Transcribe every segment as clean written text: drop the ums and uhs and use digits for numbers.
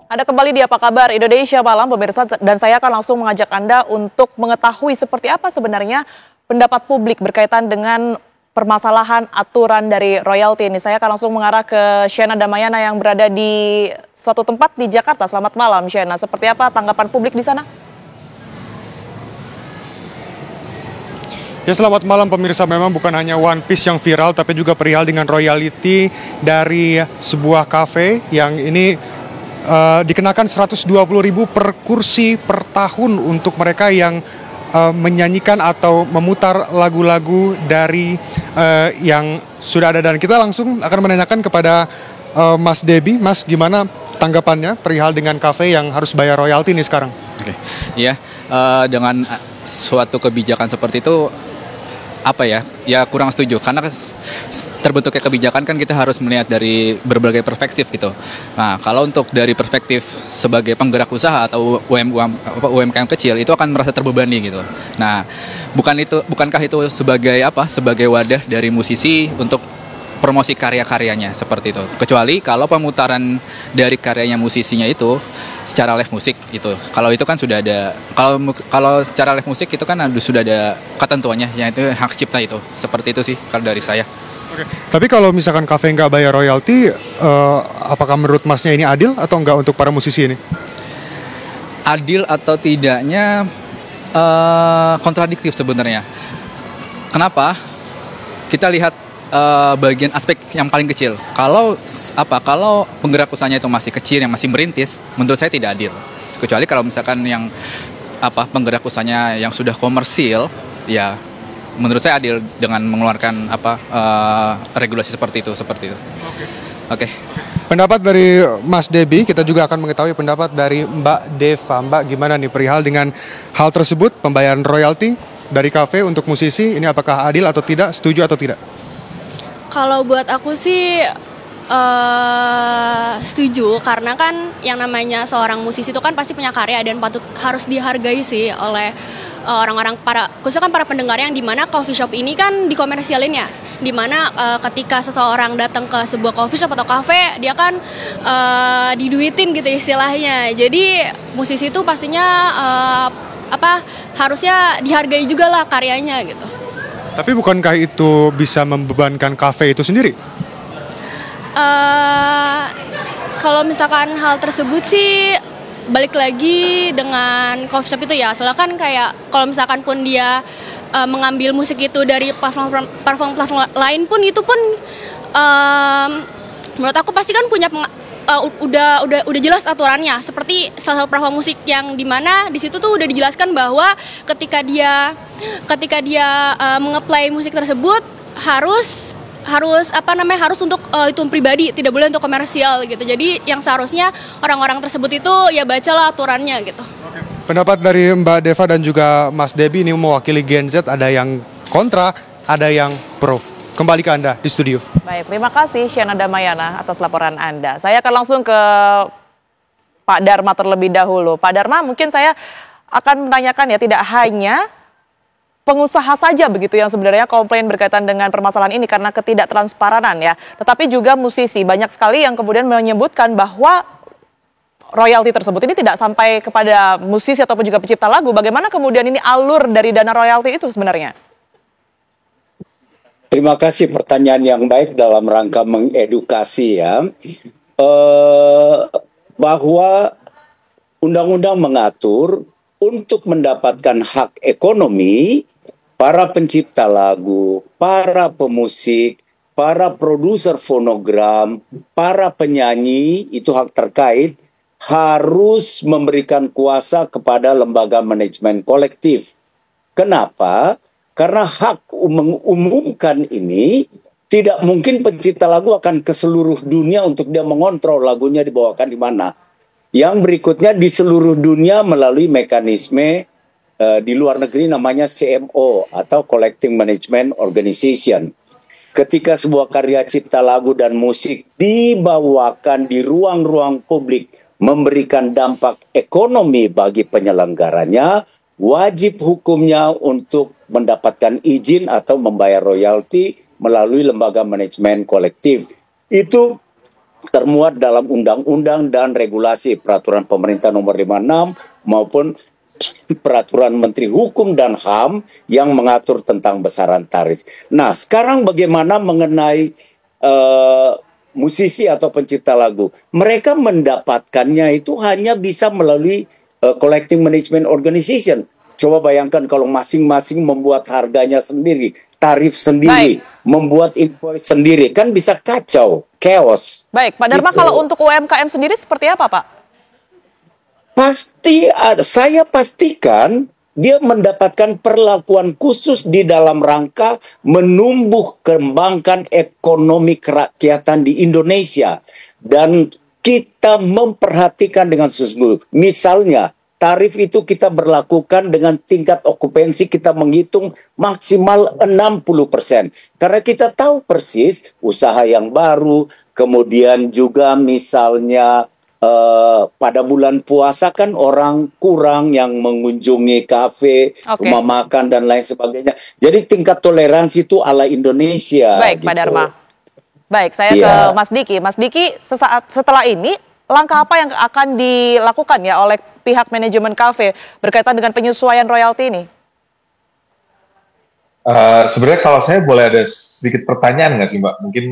Ada kembali di Apa Kabar Indonesia Malam, pemirsa, dan saya akan langsung mengajak Anda untuk mengetahui seperti apa sebenarnya pendapat publik berkaitan dengan permasalahan aturan dari royalti ini. Saya akan langsung mengarah ke Shena Damayana yang berada di suatu tempat di Jakarta. Selamat malam, Shena. Seperti apa tanggapan publik di sana? Ya, selamat malam pemirsa. Memang bukan hanya One Piece yang viral, tapi juga perihal dengan royalti dari sebuah kafe yang ini dikenakan 120.000 per kursi per tahun untuk mereka yang menyanyikan atau memutar lagu-lagu dari yang sudah ada. Dan kita langsung akan menanyakan kepada Mas Debi. Mas, gimana tanggapannya perihal dengan kafe yang harus bayar royalti ini sekarang? Oke, ya, dengan suatu kebijakan seperti itu, ya kurang setuju, karena terbentuknya kebijakan kan kita harus melihat dari berbagai perspektif gitu. Nah, kalau untuk dari perspektif sebagai penggerak usaha atau UMKM kecil, itu akan merasa terbebani gitu. Nah, bukankah itu sebagai wadah dari musisi untuk promosi karya-karyanya seperti itu. Kecuali kalau pemutaran dari karyanya musisinya itu secara live musik itu. Kalau itu kan sudah ada, kalau secara live musik itu kan sudah ada ketentuannya, yaitu hak cipta itu. Seperti itu sih kalau dari saya. Oke. Tapi kalau misalkan kafe nggak bayar royalti, apakah menurut Masnya ini adil atau nggak untuk para musisi ini? Adil atau tidaknya kontradiktif sebenarnya. Kenapa? Kita lihat bagian aspek yang paling kecil. Kalau penggerak usahanya itu masih kecil, yang masih merintis, menurut saya tidak adil. Kecuali kalau misalkan yang penggerak usahanya yang sudah komersil, ya menurut saya adil dengan mengeluarkan regulasi seperti itu. Oke. Pendapat dari Mas Debi, kita juga akan mengetahui pendapat dari Mbak Deva. Mbak, gimana nih perihal dengan hal tersebut, pembayaran royalti dari kafe untuk musisi, ini apakah adil atau tidak, setuju atau tidak? Kalau buat aku sih setuju, karena kan yang namanya seorang musisi itu kan pasti punya karya dan harus dihargai sih oleh orang-orang, khususnya kan para pendengar, yang dimana coffee shop ini kan dikomersialin ya, dimana ketika seseorang datang ke sebuah coffee shop atau cafe, dia kan diduitin gitu istilahnya. Jadi musisi itu pastinya harusnya dihargai juga lah karyanya gitu. Tapi bukankah itu bisa membebankan kafe itu sendiri? Kalau misalkan hal tersebut sih balik lagi dengan coffee shop itu ya. Soalnya kan kayak kalau misalkan pun dia mengambil musik itu dari platform lain pun, itu pun menurut aku pasti kan punya udah jelas aturannya. Seperti salah satu platform musik yang dimana di situ tuh udah dijelaskan bahwa ketika dia mengeplay musik tersebut harus untuk itu pribadi, tidak boleh untuk komersial gitu. Jadi yang seharusnya orang-orang tersebut itu ya bacalah aturannya gitu. Pendapat dari Mbak Deva dan juga Mas Debi ini mewakili Gen Z, ada yang kontra, ada yang pro. Kembali ke Anda di studio. Baik, terima kasih Shena Damayana atas laporan Anda. Saya akan langsung ke Pak Dharma terlebih dahulu. Pak Dharma, mungkin saya akan menanyakan ya, tidak hanya pengusaha saja begitu yang sebenarnya komplain berkaitan dengan permasalahan ini karena ketidaktransparan ya, tetapi juga musisi. Banyak sekali yang kemudian menyebutkan bahwa royalti tersebut ini tidak sampai kepada musisi ataupun juga pencipta lagu. Bagaimana kemudian ini alur dari dana royalti itu sebenarnya? Terima kasih, pertanyaan yang baik dalam rangka mengedukasi ya. Bahwa undang-undang mengatur untuk mendapatkan hak ekonomi, para pencipta lagu, para pemusik, para produser fonogram, para penyanyi, itu hak terkait, harus memberikan kuasa kepada lembaga manajemen kolektif. Kenapa? Karena hak mengumumkan ini, tidak mungkin pencipta lagu akan ke seluruh dunia untuk dia mengontrol lagunya dibawakan di mana. Yang berikutnya di seluruh dunia melalui mekanisme di luar negeri namanya CMO atau Collecting Management Organization. Ketika sebuah karya cipta lagu dan musik dibawakan di ruang-ruang publik memberikan dampak ekonomi bagi penyelenggaranya, wajib hukumnya untuk mendapatkan izin atau membayar royalti melalui lembaga manajemen kolektif. Itu termuat dalam undang-undang dan regulasi peraturan pemerintah nomor 56 maupun peraturan Menteri Hukum dan HAM yang mengatur tentang besaran tarif. Nah, sekarang bagaimana mengenai musisi atau pencipta lagu? Mereka mendapatkannya itu hanya bisa melalui collecting management organization. Coba bayangkan kalau masing-masing membuat harganya sendiri, tarif sendiri, membuat invoice sendiri, kan bisa kacau, chaos. Baik, Pak Dharma, kalau untuk UMKM sendiri seperti apa, Pak? Pasti saya pastikan dia mendapatkan perlakuan khusus di dalam rangka menumbuh kembangkan ekonomi kerakyatan di Indonesia. Dan kita memperhatikan dengan sungguh. Misalnya, tarif itu kita berlakukan dengan tingkat okupansi kita menghitung maksimal 60%. Karena kita tahu persis usaha yang baru, kemudian juga misalnya pada bulan puasa kan orang kurang yang mengunjungi kafe, rumah makan dan lain sebagainya. Jadi tingkat toleransi itu ala Indonesia. Baik, gitu. Pak Dharma. Baik, saya ke Mas Diki. Mas Diki, sesaat setelah ini, langkah apa yang akan dilakukan ya oleh pihak manajemen kafe berkaitan dengan penyesuaian royalti ini? Sebenarnya kalau saya boleh ada sedikit pertanyaan nggak sih Mbak? Mungkin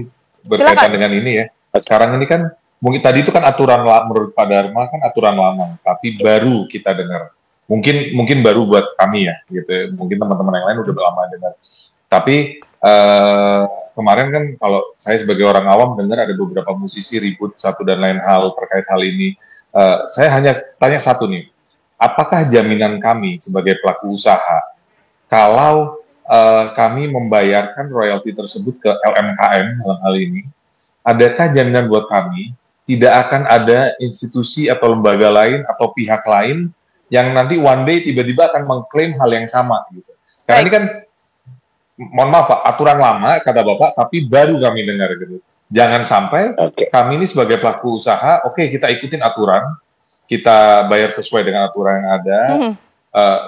berkaitan dengan ini ya. Sekarang ini kan, mungkin tadi itu kan aturan menurut Pak Dharma kan aturan lama, tapi baru kita dengar. Mungkin baru buat kami ya, gitu. Mungkin teman-teman yang lain udah lama dengar. Tapi kemarin kan kalau saya sebagai orang awam dengar ada beberapa musisi ribut satu dan lain hal terkait hal ini. Saya hanya tanya satu nih, apakah jaminan kami sebagai pelaku usaha kalau kami membayarkan royalti tersebut ke LMKM dalam hal ini, adakah jaminan buat kami tidak akan ada institusi atau lembaga lain atau pihak lain yang nanti one day tiba-tiba akan mengklaim hal yang sama gitu? Karena ini kan, mohon maaf Pak, aturan lama kata Bapak, tapi baru kami dengar gitu. Jangan sampai kami ini sebagai pelaku usaha, kita ikutin aturan, kita bayar sesuai dengan aturan yang ada,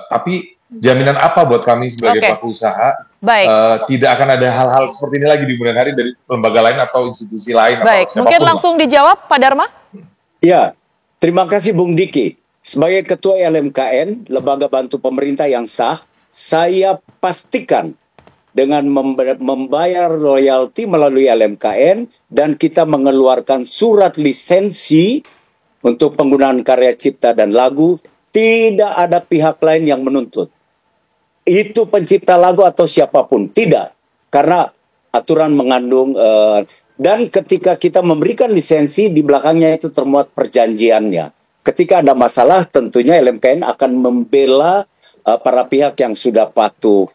tapi jaminan apa buat kami sebagai pelaku usaha? Tidak akan ada hal-hal seperti ini lagi di kemudian hari dari lembaga lain atau institusi lain. Baik, atau mungkin langsung dijawab Pak Dharma. Ya, terima kasih Bung Diki. Sebagai Ketua LMKN, Lembaga Bantu Pemerintah yang sah, saya pastikan dengan membayar royalti melalui LMKN dan kita mengeluarkan surat lisensi untuk penggunaan karya cipta dan lagu, tidak ada pihak lain yang menuntut. Itu pencipta lagu atau siapapun, tidak. Karena aturan mengandung, dan ketika kita memberikan lisensi, di belakangnya itu termuat perjanjiannya. Ketika ada masalah, tentunya LMKN akan membela para pihak yang sudah patuh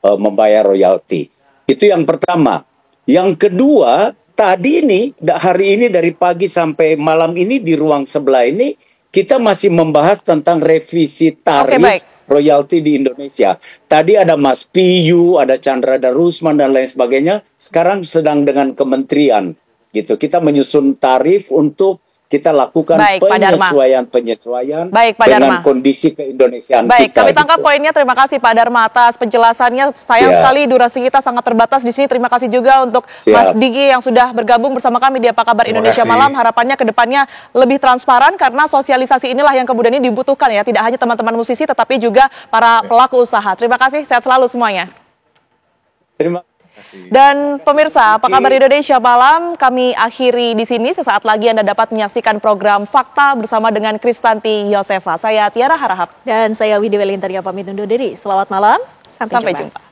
membayar royalti. Itu yang pertama. Yang kedua, hari ini dari pagi sampai malam ini di ruang sebelah ini, kita masih membahas tentang revisi tarif royalti di Indonesia. Tadi ada Mas Piyu, ada Chandra Darusman dan lain sebagainya. Sekarang sedang dengan kementerian, gitu. Kita menyusun tarif untuk kita lakukan penyesuaian dengan kondisi keindonesiaan kita. Baik, kami tangkap gitu. poinnya. Terima kasih Pak Dharma atas penjelasannya. Sayang sekali durasi kita sangat terbatas di sini. Terima kasih juga untuk Mas Diki yang sudah bergabung bersama kami di Apa Kabar Indonesia Malam. Harapannya ke depannya lebih transparan karena sosialisasi inilah yang kemudian ini dibutuhkan ya. Tidak hanya teman-teman musisi tetapi juga para pelaku usaha. Terima kasih, sehat selalu semuanya. Terima kasih. Dan pemirsa, Apa Kabar Indonesia Malam kami akhiri di sini. Sesaat lagi Anda dapat menyaksikan program Fakta bersama dengan Kristanti Yosefa. Saya Tiara Harahap. Dan saya Widi Welintania pamit undur diri. Selamat malam, sampai jumpa.